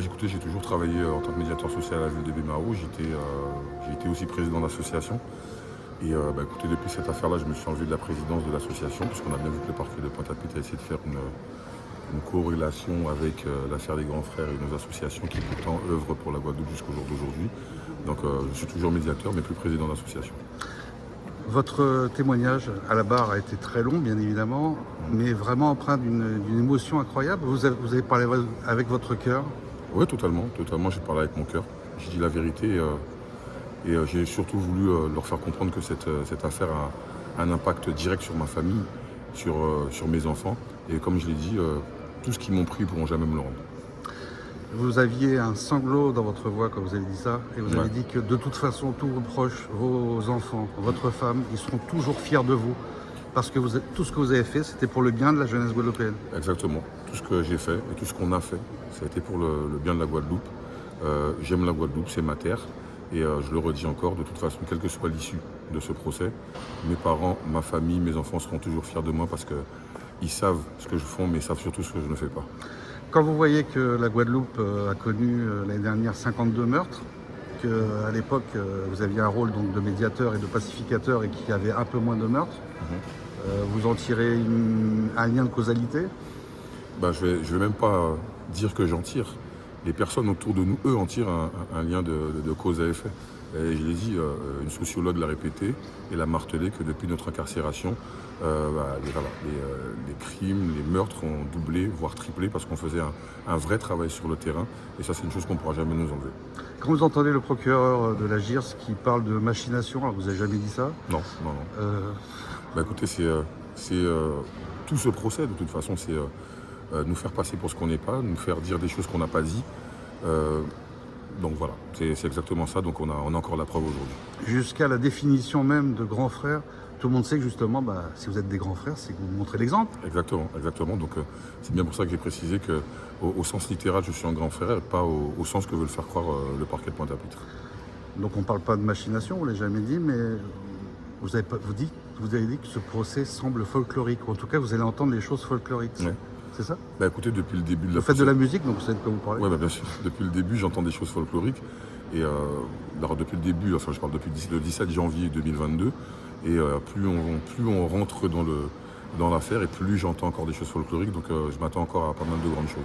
Écoutez, j'ai toujours travaillé en tant que médiateur social à la ville de Bémarou. J'ai été aussi président d'association. Écoutez, depuis cette affaire-là, je me suis enlevé de la présidence de l'association, puisqu'on a bien vu que le parquet de Pointe-à-Pitre a essayé de faire une corrélation avec l'affaire des grands frères et nos associations qui pourtant œuvrent pour la Guadeloupe jusqu'au jour d'aujourd'hui. Je suis toujours médiateur, mais plus président d'association. Votre témoignage à la barre a été très long, bien évidemment, mais vraiment empreint d'une émotion incroyable. Vous avez parlé avec votre cœur. Oui, totalement, totalement. J'ai parlé avec mon cœur. J'ai dit la vérité j'ai surtout voulu leur faire comprendre que cette affaire a un impact direct sur ma famille, sur mes enfants. Et comme je l'ai dit, tout ce qu'ils m'ont pris, ils ne pourront jamais me le rendre. Vous aviez un sanglot dans votre voix quand vous avez dit ça, et vous avez dit que de toute façon, tous vos proches, vos enfants, votre femme, ils seront toujours fiers de vous, parce que tout ce que vous avez fait, c'était pour le bien de la jeunesse guadeloupéenne. Exactement. Tout ce que j'ai fait et tout ce qu'on a fait, ça a été pour le bien de la Guadeloupe. J'aime la Guadeloupe, c'est ma terre. Et je le redis encore, de toute façon, quelle que soit l'issue de ce procès, mes parents, ma famille, mes enfants seront toujours fiers de moi parce qu'ils savent ce que je fais, mais ils savent surtout ce que je ne fais pas. Quand vous voyez que la Guadeloupe a connu l'année dernière 52 meurtres, qu'à l'époque vous aviez un rôle donc, de médiateur et de pacificateur et qu'il y avait un peu moins de meurtres, vous en tirez un lien de causalité? Je vais même pas dire que j'en tire. Les personnes autour de nous, eux, en tirent un lien de cause à effet. Et je l'ai dit, une sociologue l'a répété et l'a martelé que depuis notre incarcération, les crimes, les meurtres ont doublé, voire triplé, parce qu'on faisait un vrai travail sur le terrain. Et ça, c'est une chose qu'on ne pourra jamais nous enlever. Quand vous entendez le procureur de la GIRS qui parle de machination, alors vous n'avez jamais dit ça? Non. Écoutez, tout ce procès, de toute façon, c'est nous faire passer pour ce qu'on n'est pas, nous faire dire des choses qu'on n'a pas dit. Donc voilà, c'est exactement ça. Donc on a encore la preuve aujourd'hui. Jusqu'à la définition même de grand frère, tout le monde sait que justement, si vous êtes des grands frères, c'est que vous montrez l'exemple. Exactement. Donc c'est bien pour ça que j'ai précisé qu'au sens littéral, je suis un grand frère et pas au sens que veut le faire croire le parquet de Pointe-à-Pitre. Donc on ne parle pas de machination, on ne l'a jamais dit, mais vous avez dit que ce procès semble folklorique. En tout cas, vous allez entendre les choses folkloriques. Ouais. C'est ça? Écoutez, depuis le début de la... Vous faites de la musique, donc vous savez de quoi vous parlez? Oui, bien sûr. Depuis le début, j'entends des choses folkloriques. Et depuis le début, je parle depuis le 17 janvier 2022. Et plus on rentre dans l'affaire et plus j'entends encore des choses folkloriques. Donc je m'attends encore à pas mal de grandes choses.